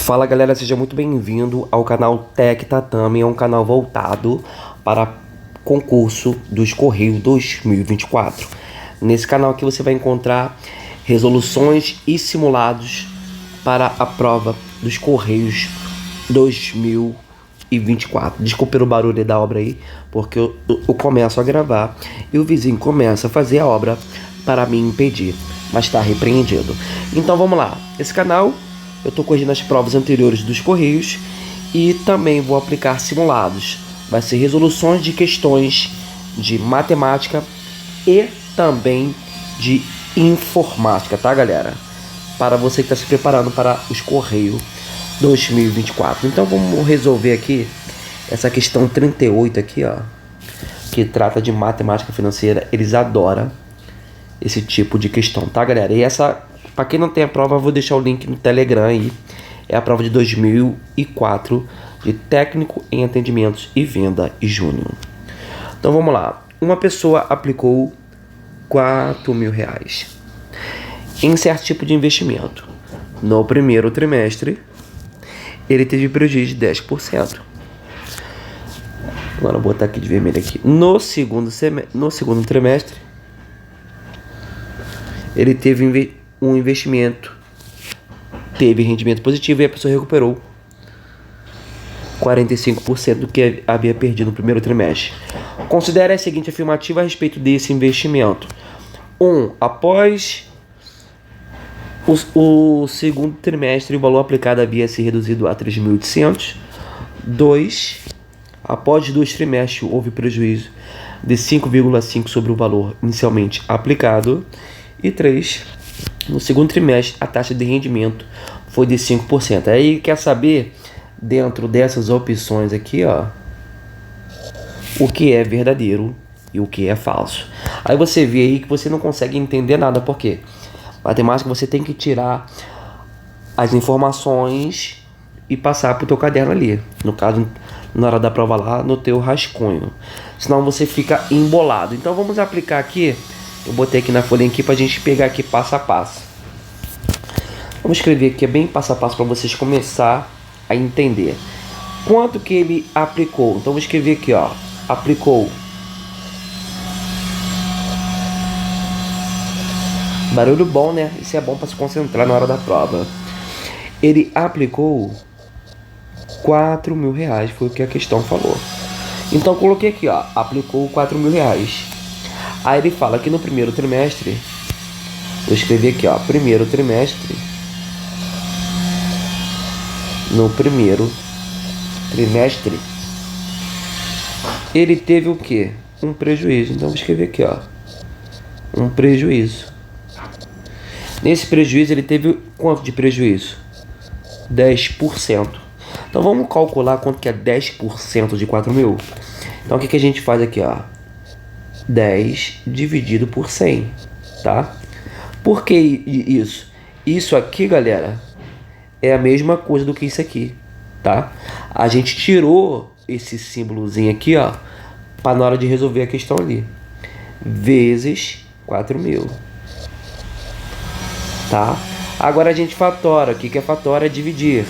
Fala galera, seja muito bem-vindo ao canal Tech Tatame, é um canal voltado para concurso dos Correios 2024. Nesse canal aqui você vai encontrar resoluções e simulados para a prova dos Correios 2024. Desculpa pelo barulho da obra aí, porque eu começo a gravar e o vizinho começa a fazer a obra para me impedir, mas está repreendido. Então vamos lá, esse canal eu estou corrigindo as provas anteriores dos Correios e também vou aplicar simulados. Vai ser resoluções de questões de matemática e também de informática, tá galera? Para você que está se preparando para os Correios 2024. Então vamos resolver aqui essa questão 38 aqui, ó, que trata de matemática financeira. Eles adoram esse tipo de questão, tá galera? E essa, para quem não tem a prova, eu vou deixar o link no Telegram aí. É a prova de 2004 de técnico em atendimentos e venda e júnior. Então vamos lá. Uma pessoa aplicou R$4.000 em certo tipo de investimento. No primeiro trimestre, ele teve prejuízo de 10%. Agora eu vou botar aqui de vermelho aqui. No segundo trimestre, ele teve um investimento, teve rendimento positivo e a pessoa recuperou 45% do que havia perdido no primeiro trimestre. Considere a seguinte afirmativa a respeito desse investimento. 1. Após o segundo trimestre, o valor aplicado havia se reduzido a 3.800. 2. Após 2 trimestres, houve prejuízo de 5,5 sobre o valor inicialmente aplicado. E 3. No segundo trimestre, a taxa de rendimento foi de 5%. Aí quer saber, dentro dessas opções aqui, ó, o que é verdadeiro e o que é falso. Aí você vê aí que você não consegue entender nada. Por quê? Matemática, você tem que tirar as informações e passar para o teu caderno ali. No caso, na hora da prova lá, no teu rascunho. Senão você fica embolado. Então vamos aplicar aqui. Eu botei aqui na folhinha aqui pra gente pegar aqui passo a passo. Vamos escrever aqui, é bem passo a passo para vocês começar a entender. Quanto que ele aplicou? Então vou escrever aqui, ó. Aplicou. Barulho bom, né? Isso é bom para se concentrar na hora da prova. Ele aplicou R$4.000, foi o que a questão falou. Então coloquei aqui, ó. Aplicou R$4.000. Aí ele fala que no primeiro trimestre, vou escrever aqui, ó, primeiro trimestre. No primeiro trimestre, ele teve o quê? Um prejuízo. Então vou escrever aqui, ó, um prejuízo. Nesse prejuízo ele teve quanto de prejuízo? 10%. Então vamos calcular quanto que é 10% de 4.000. Então o que a gente faz aqui, ó? 10 dividido por 100, tá? Por que isso? Isso aqui, galera, é a mesma coisa do que isso aqui, tá? A gente tirou esse símbolozinho aqui, ó, para na hora de resolver a questão ali. Vezes 4.000, tá? Agora a gente fatora. O que é fatora? É dividir.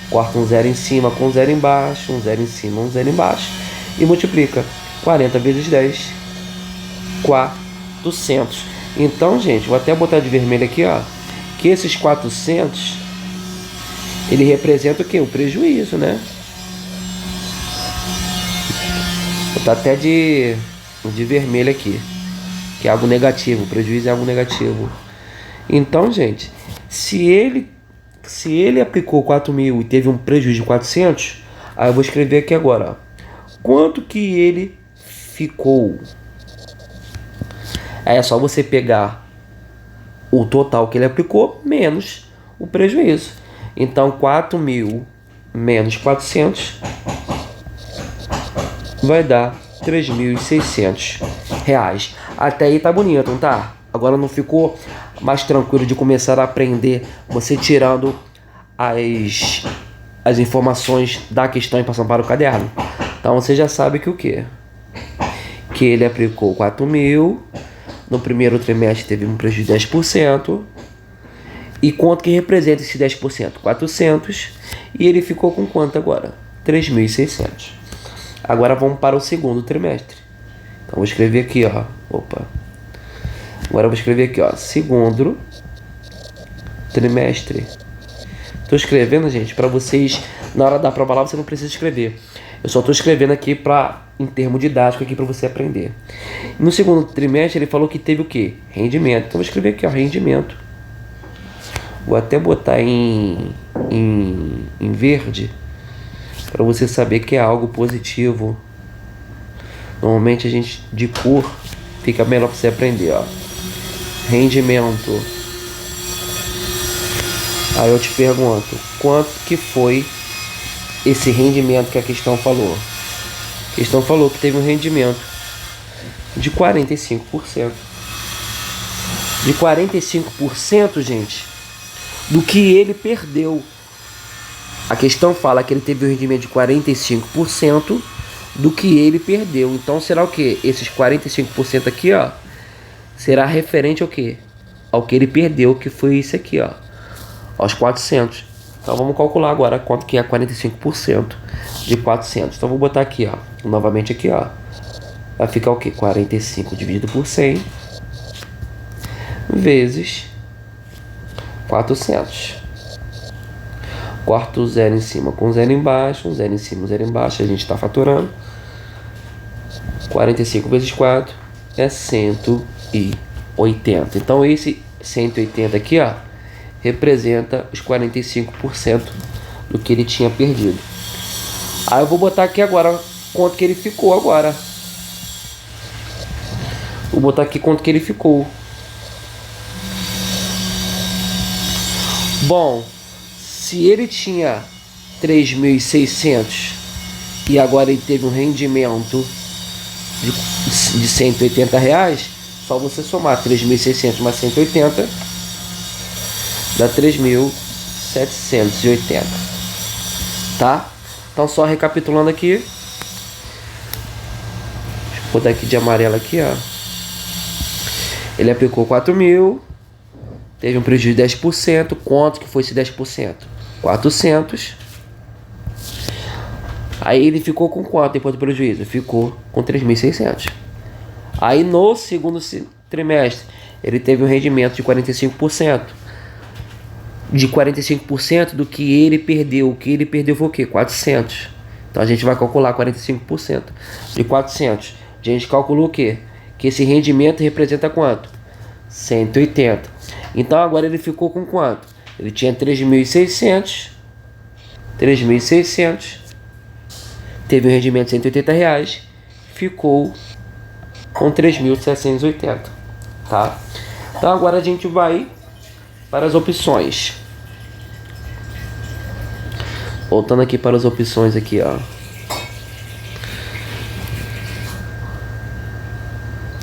Corta um zero em cima com um zero embaixo, um zero em cima, um zero embaixo e multiplica. 40 vezes 10. 400. Então, gente, vou até botar de vermelho aqui, ó, que esses 400 ele representa o que? O prejuízo, né? Vou botar até de vermelho aqui, que é algo negativo. O prejuízo é algo negativo. Então, gente, se ele aplicou 4.000 e teve um prejuízo de 400, aí eu vou escrever aqui agora, ó, quanto que ele ficou. Aí é só você pegar o total que ele aplicou menos o prejuízo. Então 4.000 menos 400 vai dar R$3.600. Até aí tá bonito, não tá? Agora não ficou mais tranquilo de começar a aprender, você tirando as informações da questão e passando para o caderno. Então você já sabe que o quê? Que ele aplicou 4.000. No primeiro trimestre teve um prejuízo de 10%. E quanto que representa esse 10%? 400. E ele ficou com quanto agora? 3.600. Agora vamos para o segundo trimestre. Então vou escrever aqui, ó. Opa. Agora eu vou escrever aqui, ó. Segundo trimestre. Tô escrevendo, gente, para vocês, na hora da prova lá, você não precisa escrever. Eu só tô escrevendo aqui em termo didático aqui para você aprender. No segundo trimestre ele falou que teve o quê? Rendimento. Então vou escrever aqui, ó, rendimento. Vou até botar em verde para você saber que é algo positivo. Normalmente a gente de cor fica melhor para você aprender, ó. Rendimento. Aí eu te pergunto, quanto que foi esse rendimento que a questão falou? A questão falou que teve um rendimento de 45%. De 45%, gente, do que ele perdeu. A questão fala que ele teve um rendimento de 45% do que ele perdeu. Então será o quê? Esses 45% aqui, ó, será referente ao quê? Ao que ele perdeu, que foi isso aqui, ó, aos 400. Então vamos calcular agora quanto que é 45% de 400. Então vou botar aqui, ó, novamente aqui, ó, vai ficar o quê? 45 dividido por 100 vezes 400. Corta o zero em cima com zero embaixo, um zero em cima, um zero embaixo, a gente está fatorando. 45 vezes 4 é 180. Então esse 180 aqui, ó, representa os 45% do que ele tinha perdido. Aí eu vou botar aqui agora quanto que ele ficou agora. Vou botar aqui quanto que ele ficou. Bom, se ele tinha 3.600 e agora ele teve um rendimento de 180 reais, só você somar 3.600 mais 180 dá 3.780, tá? Então só recapitulando aqui, deixa eu botar aqui de amarelo aqui, ó. Ele aplicou 4.000, teve um prejuízo de 10%. Quanto que foi esse 10%? 400. Aí ele ficou com quanto depois do prejuízo? Ficou com 3.600. Aí no segundo trimestre ele teve um rendimento de 45%. De 45% do que ele perdeu. O que ele perdeu foi o quê? 400. Então a gente vai calcular 45% de 400. A gente calculou o quê? Que esse rendimento representa quanto? 180. Então agora ele ficou com quanto? Ele tinha 3.600. 3.600. Teve um rendimento de 180 reais. Ficou com 3.780. Tá? Então agora a gente vai para as opções. Voltando aqui para as opções aqui, ó.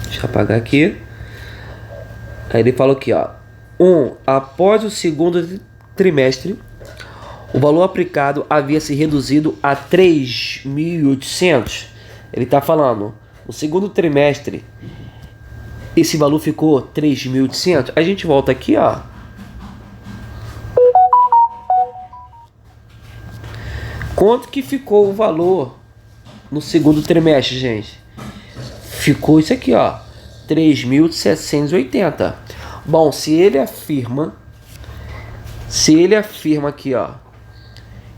Deixa eu apagar aqui. Aí ele falou aqui, ó. Após o segundo trimestre, o valor aplicado havia se reduzido a 3.800. Ele está falando, no segundo trimestre, esse valor ficou 3.800. A gente volta aqui, ó. Quanto que ficou o valor no segundo trimestre, gente? Ficou isso aqui, ó, 3.780. Bom, se ele afirma aqui, ó,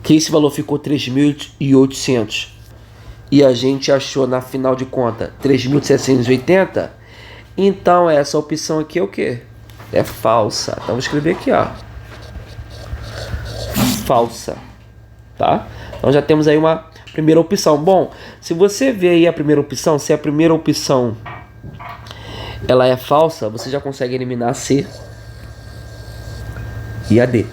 que esse valor ficou 3.800 e a gente achou na final de conta 3.780, então essa opção aqui é o quê? É falsa. Então vou escrever aqui, ó, falsa, tá? Então já temos aí uma primeira opção. Bom, se você ver aí a primeira opção, se a primeira opção ela é falsa, você já consegue eliminar a C e a D.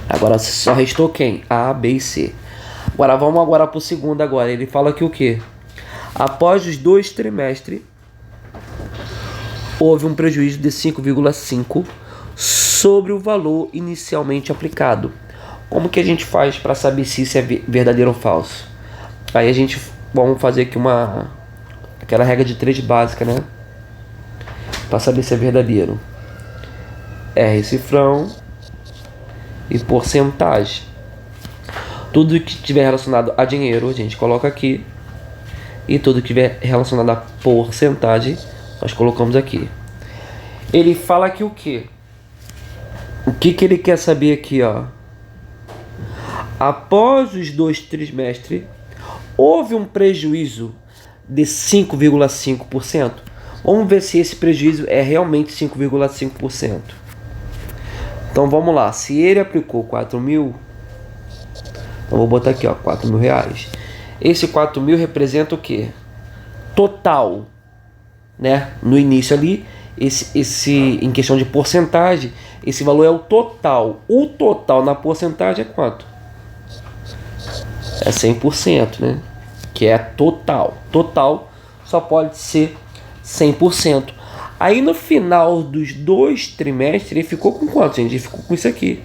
Agora só restou quem? A, B e C. Agora vamos agora para o segundo agora. Ele fala aqui o quê? Após os 2 trimestres, houve um prejuízo de 5,5 sobre o valor inicialmente aplicado. Como que a gente faz para saber se isso é verdadeiro ou falso? Aí a gente vamos fazer aqui aquela regra de 3 básica, né? Para saber se é verdadeiro. R cifrão e porcentagem. Tudo que tiver relacionado a dinheiro, a gente coloca aqui. E tudo que tiver relacionado a porcentagem, nós colocamos aqui. Ele fala aqui o quê? O que ele quer saber aqui, ó? Após os 2 trimestres, houve um prejuízo de 5,5%. Vamos ver se esse prejuízo é realmente 5,5%. Então vamos lá. Se ele aplicou 4 mil, então vou botar aqui, ó, 4 mil reais. Esse 4 mil representa o quê? Total, né? No início ali, em questão de porcentagem, esse valor é o total. O total na porcentagem é quanto? É 100%, né? Que é total. Total só pode ser 100%. Aí no final dos 2 trimestres, ele ficou com quanto, gente? Ele ficou com isso aqui.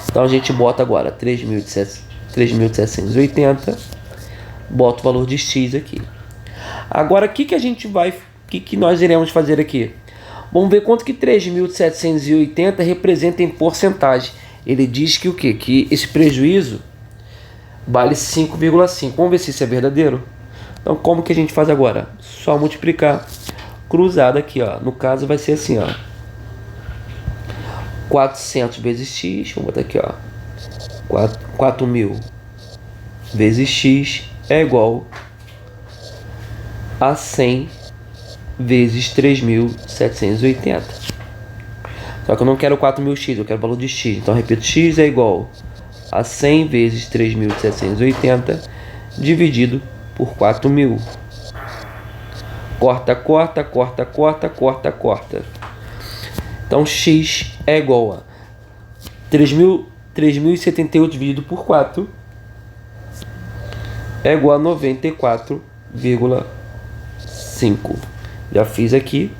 Então a gente bota agora 3.780. Bota o valor de X aqui. Agora, o que nós iremos fazer aqui? Vamos ver quanto que 3.780 representa em porcentagem. Ele diz que o quê? Que esse prejuízo vale 5,5. Vamos ver se isso é verdadeiro? Então, como que a gente faz agora? Só multiplicar cruzado aqui, ó. No caso, vai ser assim, ó. 400 vezes X. Vamos botar aqui, ó. 4.000 vezes X é igual a 100 vezes 3.780. Só que eu não quero 4.000x, eu quero o valor de x. Então, repito, x é igual a 100 vezes 3.780 dividido por 4.000. Corta, corta, corta, corta, corta, corta. Então, x é igual a 3.078 dividido por 4 é igual a 94,5. Já fiz aqui.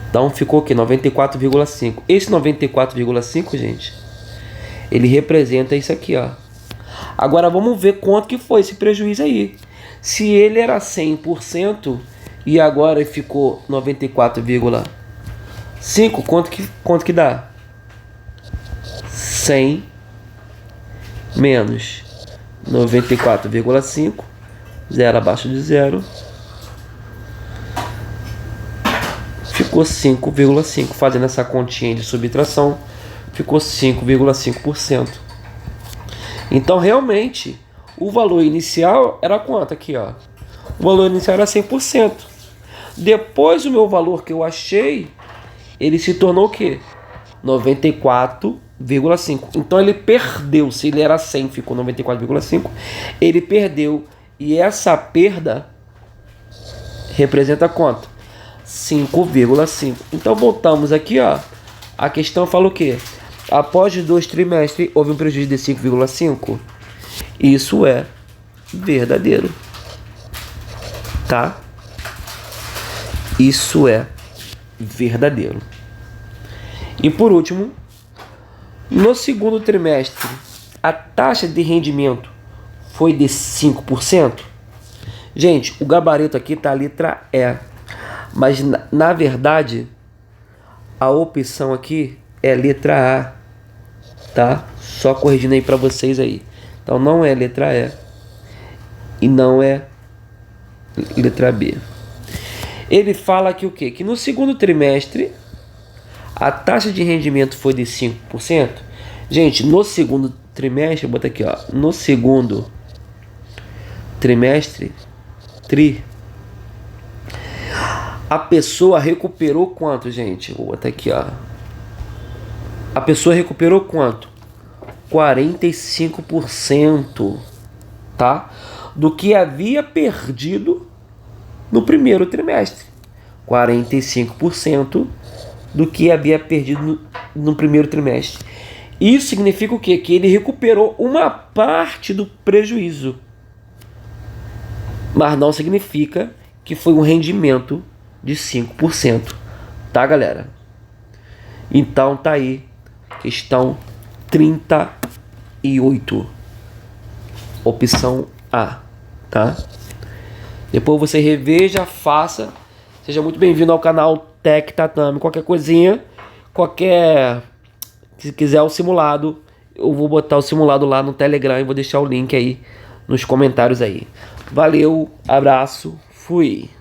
Então ficou aqui 94,5. Esse 94,5, gente, ele representa isso aqui, ó. Agora vamos ver quanto que foi esse prejuízo aí. Se ele era 100% e agora ficou 94,5, quanto que dá? 100 menos 94,5, 0 abaixo de 0, ficou 5,5. Fazendo essa continha de subtração, ficou 5,5%. Então, realmente, o valor inicial era quanto aqui, ó? O valor inicial era 100%. Depois, o meu valor que eu achei, ele se tornou o quê? 94,5. Então, ele perdeu. Se ele era 100, ficou 94,5. Ele perdeu. E essa perda representa quanto? 5,5. Então, voltamos aqui, ó. A questão fala o quê? Após os 2 trimestres, houve um prejuízo de 5,5. Isso é verdadeiro. Tá? Isso é verdadeiro. E por último, no segundo trimestre, a taxa de rendimento foi de 5%. Gente, o gabarito aqui tá a letra E. Mas na verdade, a opção aqui é letra A. Tá? Só corrigindo aí para vocês aí. Então não é letra E e não é letra B. Ele fala aqui o quê? Que no segundo trimestre a taxa de rendimento foi de 5%. Gente, no segundo trimestre, vou botar aqui, ó. No segundo trimestre, a pessoa recuperou quanto, gente? Vou botar aqui, ó. A pessoa recuperou quanto? 45%, tá? Do que havia perdido no primeiro trimestre. 45% do que havia perdido no primeiro trimestre. Isso significa o quê? Que ele recuperou uma parte do prejuízo. Mas não significa que foi um rendimento de 5%. Tá, galera? Então tá aí. Questão 38. Opção A. Tá? Depois você reveja, faça. Seja muito bem-vindo ao canal Tec Tatame. Qualquer coisinha, qualquer Se quiser o simulado, eu vou botar o simulado lá no Telegram e vou deixar o link aí nos comentários aí. Valeu, abraço, fui!